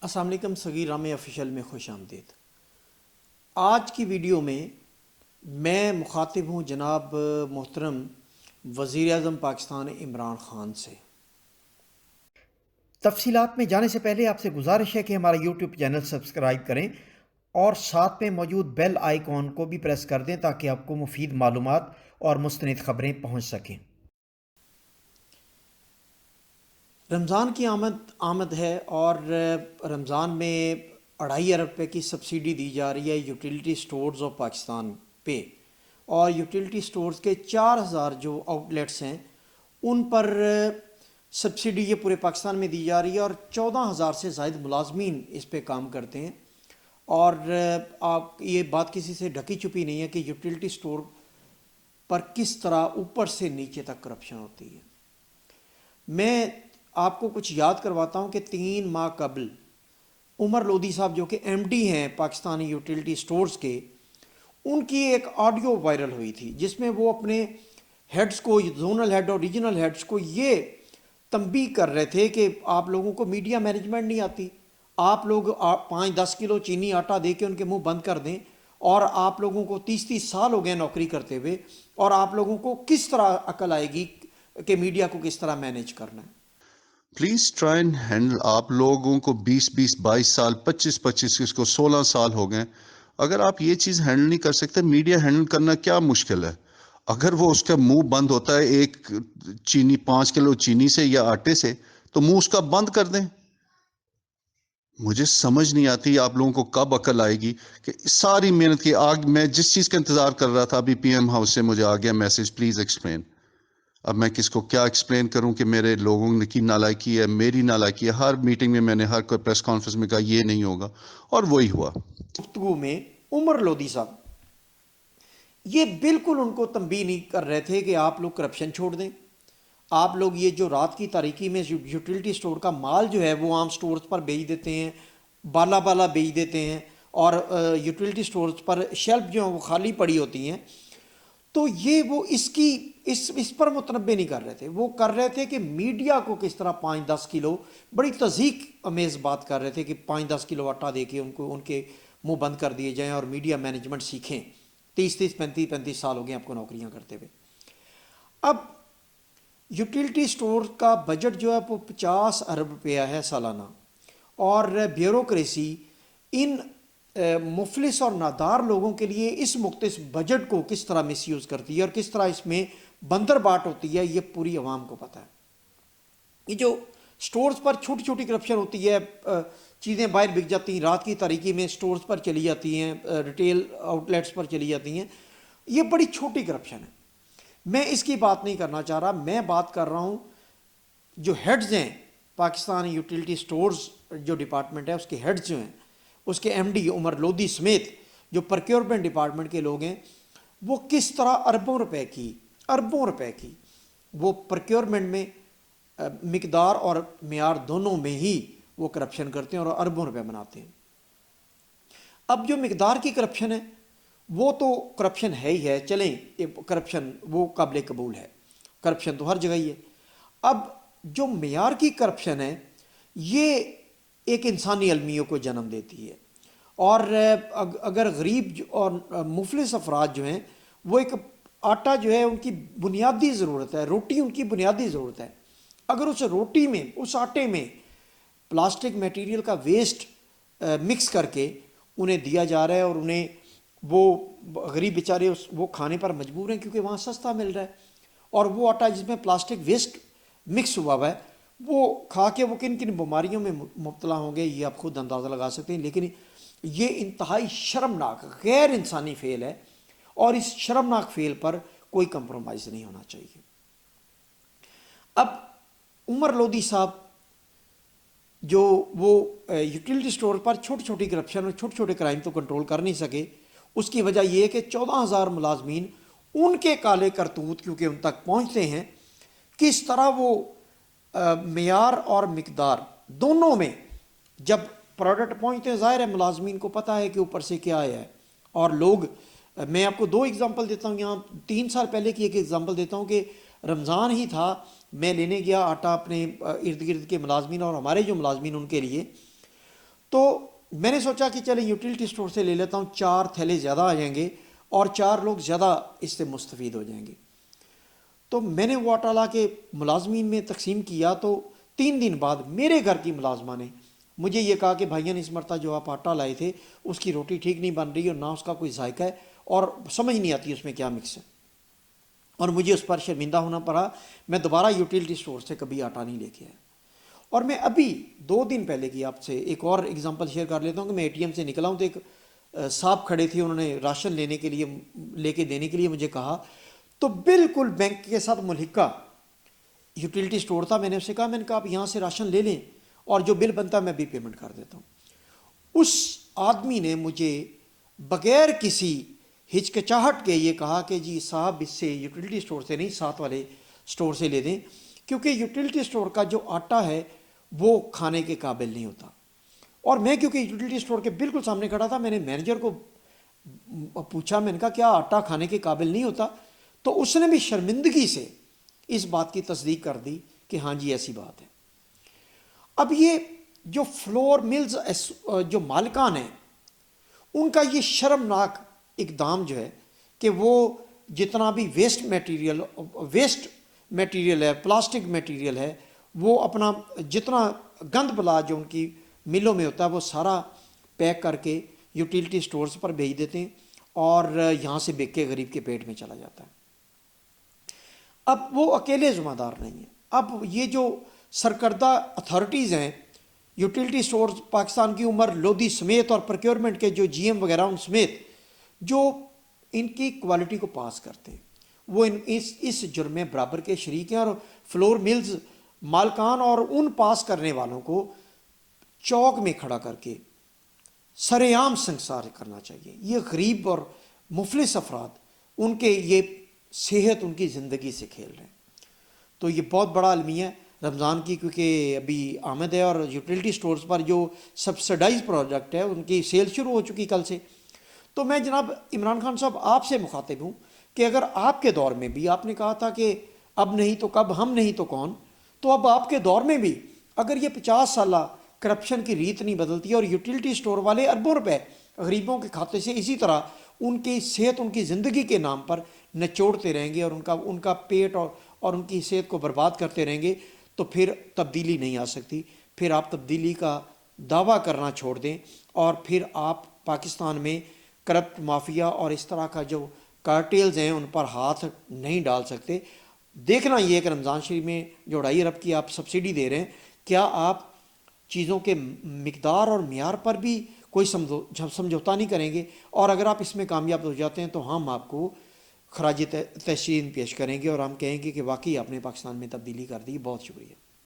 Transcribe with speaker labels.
Speaker 1: السلام علیکم، صغیر رام آفیشیل میں خوش آمدید۔ آج کی ویڈیو میں میں مخاطب ہوں جناب محترم وزیر اعظم پاکستان عمران خان سے۔ تفصیلات میں جانے سے پہلے آپ سے گزارش ہے کہ ہمارا یوٹیوب چینل سبسکرائب کریں اور ساتھ میں موجود بیل آئیکن کو بھی پریس کر دیں تاکہ آپ کو مفید معلومات اور مستند خبریں پہنچ سکیں۔ رمضان کی آمد ہے اور رمضان میں 2.5 ارب روپے کی سبسڈی دی جا رہی ہے یوٹیلیٹی سٹورز آف پاکستان پہ، اور یوٹیلیٹی سٹورز کے 4,000 جو آؤٹ لیٹس ہیں ان پر سبسڈی یہ پورے پاکستان میں دی جا رہی ہے، اور 14,000 سے زائد ملازمین اس پہ کام کرتے ہیں۔ اور آپ یہ بات کسی سے ڈھکی چھپی نہیں ہے کہ یوٹیلیٹی سٹور پر کس طرح اوپر سے نیچے تک کرپشن ہوتی ہے۔ میں آپ کو کچھ یاد کرواتا ہوں کہ 3 ماہ قبل عمر لودھی صاحب جو کہ ایم ڈی ہیں پاکستانی یوٹیلیٹی سٹورز کے، ان کی ایک آڈیو وائرل ہوئی تھی جس میں وہ اپنے ہیڈز کو، زونل ہیڈ اور ریجنل ہیڈز کو یہ تنبیہ کر رہے تھے کہ آپ لوگوں کو میڈیا مینجمنٹ نہیں آتی، آپ لوگ 5-10 کلو چینی آٹا دے کے ان کے منہ بند کر دیں، اور آپ لوگوں کو 30 سال ہو گئے نوکری کرتے ہوئے، اور آپ لوگوں کو کس طرح عقل آئے گی کہ میڈیا کو کس طرح مینیج کرنا ہے۔
Speaker 2: Please try and handle. آپ لوگوں کو 22 سال، 25 کس کو 16 سال ہو گئے۔ اگر آپ یہ چیز ہینڈل نہیں کر سکتے، میڈیا ہینڈل کرنا کیا مشکل ہے؟ اگر وہ اس کا منہ بند ہوتا ہے ایک 5 کلو چینی سے یا آٹے سے، تو منہ اس کا بند کر دیں۔ مجھے سمجھ نہیں آتی آپ لوگوں کو کب عقل آئے گی کہ ساری محنت کی آگ میں جس چیز کا انتظار کر رہا تھا، ابھی پی ایم ہاؤس سے مجھے آ گیا میسج، پلیز ایکسپلین۔ اب میں کس کو کیا ایکسپلین کروں کہ میرے لوگوں نے کی نالائکی ہے، میری نالائکی ہے۔ ہر میٹنگ میں نے ہر کوئی پریس کانفرنس میں کہا یہ نہیں ہوگا، اور وہی ہوا۔
Speaker 1: گفتگو میں عمر لودھی صاحب یہ بالکل ان کو تنبیہ نہیں کر رہے تھے کہ آپ لوگ کرپشن چھوڑ دیں، آپ لوگ یہ جو رات کی تاریکی میں یوٹیلیٹی سٹور کا مال جو ہے وہ عام سٹورز پر بیچ دیتے ہیں، بالا بیچ دیتے ہیں، اور یوٹیلیٹی سٹورز پر شیلف جو ہیں وہ خالی پڑی ہوتی ہیں، تو یہ وہ اس پر متنبہ نہیں کر رہے تھے۔ وہ کر رہے تھے کہ میڈیا کو کس طرح 5-10 کلو، بڑی تضحیک امیز بات کر رہے تھے کہ 5-10 کلو آٹا دے کے ان کے منہ بند کر دیے جائیں اور میڈیا مینجمنٹ سیکھیں۔ 35 سال ہو گئے آپ کو نوکریاں کرتے ہوئے۔ اب یوٹیلیٹی سٹور کا بجٹ جو ہے وہ 50 ارب روپیہ ہے سالانہ، اور بیوروکریسی ان مفلس اور نادار لوگوں کے لیے اس مختص بجٹ کو کس طرح مس یوز کرتی ہے اور کس طرح اس میں بندر باٹ ہوتی ہے، یہ پوری عوام کو پتہ ہے۔ یہ جو سٹورز پر چھوٹی چھوٹی کرپشن ہوتی ہے، چیزیں باہر بک جاتی ہیں، رات کی تاریکی میں سٹورز پر چلی جاتی ہیں، ریٹیل آؤٹ لیٹس پر چلی جاتی ہیں، یہ بڑی چھوٹی کرپشن ہے۔ میں اس کی بات نہیں کرنا چاہ رہا، میں بات کر رہا ہوں جو ہیڈز ہیں پاکستان یوٹیلیٹی سٹورز جو ڈپارٹمنٹ ہے، اس کے ہیڈز جو ہیں، اس کے ایم ڈی عمر لودھی سمیت جو پرکیورمنٹ ڈپارٹمنٹ کے لوگ ہیں، وہ کس طرح اربوں روپے کی وہ پرکیورمنٹ میں مقدار اور معیار دونوں میں ہی وہ کرپشن کرتے ہیں اور اربوں روپے بناتے ہیں۔ اب جو مقدار کی کرپشن ہے وہ تو کرپشن ہے ہی ہے، چلیں کرپشن وہ قابل قبول ہے، کرپشن تو ہر جگہ ہی ہے۔ اب جو معیار کی کرپشن ہے یہ ایک انسانی المیوں کو جنم دیتی ہے، اور اگر غریب اور مفلس افراد جو ہیں وہ ایک آٹا جو ہے ان کی بنیادی ضرورت ہے، روٹی ان کی بنیادی ضرورت ہے، اگر اس روٹی میں، اس آٹے میں پلاسٹک میٹیریل کا ویسٹ مکس کر کے انہیں دیا جا رہا ہے، اور انہیں وہ غریب بیچارے وہ کھانے پر مجبور ہیں کیونکہ وہاں سستا مل رہا ہے، اور وہ آٹا جس میں پلاسٹک ویسٹ مکس ہوا ہے وہ کھا کے وہ کن کن بیماریوں میں مبتلا ہوں گے یہ آپ خود اندازہ لگا سکتے ہیں۔ لیکن یہ انتہائی شرمناک غیر انسانی فعل ہے، اور اس شرمناک فعل پر کوئی کمپرومائز نہیں ہونا چاہیے۔ اب عمر لودھی صاحب جو وہ یوٹیلیٹی سٹور پر چھوٹی چھوٹی کرپشن اور چھوٹے چھوٹے کرائم تو کنٹرول کر نہیں سکے، اس کی وجہ یہ ہے کہ 14,000 ملازمین ان کے کالے کرتوت کیونکہ ان تک پہنچتے ہیں، کس طرح وہ معیار اور مقدار دونوں میں جب پروڈکٹ پہنچتے ہیں، ظاہر ہے ملازمین کو پتہ ہے کہ اوپر سے کیا ہے، اور لوگ، میں آپ کو 2 ایگزامپل دیتا ہوں، یہاں 3 سال پہلے کی ایک ایگزامپل دیتا ہوں کہ رمضان ہی تھا، میں لینے گیا آٹا اپنے ارد گرد کے ملازمین اور ہمارے جو ملازمین ان کے لیے، تو میں نے سوچا کہ چلے یوٹیلیٹی اسٹور سے لے لیتا ہوں، 4 تھیلے زیادہ آ جائیں گے اور 4 لوگ زیادہ اس سے مستفید ہو جائیں گے۔ تو میں نے واٹ اعلیٰ کے ملازمین میں تقسیم کیا، تو 3 دن بعد میرے گھر کی ملازمہ نے مجھے یہ کہا کہ بھائیان اس مرتبہ جو آپ آٹا لائے تھے اس کی روٹی ٹھیک نہیں بن رہی اور نہ اس کا کوئی ذائقہ ہے اور سمجھ نہیں آتی اس میں کیا مکس ہے، اور مجھے اس پر شرمندہ ہونا پڑا۔ میں دوبارہ یوٹیلیٹی اسٹور سے کبھی آٹا نہیں لے کے آیا۔ اور میں ابھی 2 دن پہلے کی آپ سے ایک اور اگزامپل شیئر کر لیتا ہوں کہ میں اے ٹی ایم سے نکلا ہوں تو ایک صاحب کھڑے تھے، انہوں نے راشن لینے کے لیے لے کے دینے کے لیے مجھے کہا، تو بالکل بینک کے ساتھ ملحقہ یوٹیلیٹی اسٹور تھا۔ میں نے اسے کہا، میں نے کہا آپ یہاں سے راشن لے لیں اور جو بل بنتا ہے میں بھی پیمنٹ کر دیتا ہوں۔ اس آدمی نے مجھے بغیر کسی ہچکچاہٹ کے یہ کہا کہ جی صاحب اس سے یوٹیلیٹی اسٹور سے نہیں، ساتھ والے اسٹور سے لے دیں، کیونکہ یوٹیلیٹی اسٹور کا جو آٹا ہے وہ کھانے کے قابل نہیں ہوتا۔ اور میں کیونکہ یوٹیلیٹی اسٹور کے بالکل سامنے کھڑا تھا، میں نے مینیجر کو پوچھا، میں نے کہا کیا آٹا کھانے کے قابل نہیں ہوتا؟ تو اس نے بھی شرمندگی سے اس بات کی تصدیق کر دی کہ ہاں جی ایسی بات ہے۔ اب یہ جو فلور ملز جو مالکان ہیں ان کا یہ شرمناک اقدام جو ہے کہ وہ جتنا بھی ویسٹ میٹیریل ہے، پلاسٹک میٹیریل ہے، وہ اپنا جتنا گند بلا جو ان کی ملوں میں ہوتا ہے وہ سارا پیک کر کے یوٹیلیٹی اسٹورز پر بھیج دیتے ہیں اور یہاں سے بک کے غریب کے پیٹ میں چلا جاتا ہے۔ اب وہ اکیلے ذمہ دار نہیں ہیں، اب یہ جو سرکردہ اتھارٹیز ہیں، یوٹیلیٹی اسٹورز پاکستان کی عمر لودھی سمیت اور پروکیورمنٹ کے جو جی ایم وغیرہ ان سمیت جو ان کی کوالٹی کو پاس کرتے ہیں، وہ اس جرم میں برابر کے شریک ہیں، اور فلور ملز مالکان اور ان پاس کرنے والوں کو چوک میں کھڑا کر کے سر عام سنسار کرنا چاہیے۔ یہ غریب اور مفلس افراد، ان کے یہ صحت ان کی زندگی سے کھیل رہے ہیں۔ تو یہ بہت بڑا المیہ ہے رمضان کی، کیونکہ ابھی آمد ہے اور یوٹیلیٹی سٹورز پر جو سبسڈائز پروڈکٹ ہے ان کی سیل شروع ہو چکی کل سے۔ تو میں جناب عمران خان صاحب آپ سے مخاطب ہوں کہ اگر آپ کے دور میں بھی آپ نے کہا تھا کہ اب نہیں تو کب، ہم نہیں تو کون، تو اب آپ کے دور میں بھی اگر یہ 50 سالہ کرپشن کی ریت نہیں بدلتی اور یوٹیلیٹی سٹور والے اربوں روپے غریبوں کے کھاتے سے اسی طرح ان کی صحت، ان کی زندگی کے نام پر نچوڑتے رہیں گے اور ان کا پیٹ اور ان کی صحت کو برباد کرتے رہیں گے، تو پھر تبدیلی نہیں آ سکتی۔ پھر آپ تبدیلی کا دعویٰ کرنا چھوڑ دیں اور پھر آپ پاکستان میں کرپٹ مافیا اور اس طرح کا جو کارٹیلز ہیں ان پر ہاتھ نہیں ڈال سکتے۔ دیکھنا یہ ہے کہ رمضان شریف میں جو 2.5 ارب کی آپ سبسڈی دے رہے ہیں، کیا آپ چیزوں کے مقدار اور معیار پر بھی کوئی سمجھوتا نہیں کریں گے؟ اور اگر آپ اس میں کامیاب ہو جاتے ہیں تو ہم آپ کو خراج تحسین پیش کریں گے اور ہم کہیں گے کہ واقعی آپ نے پاکستان میں تبدیلی کر دی۔ بہت شکریہ۔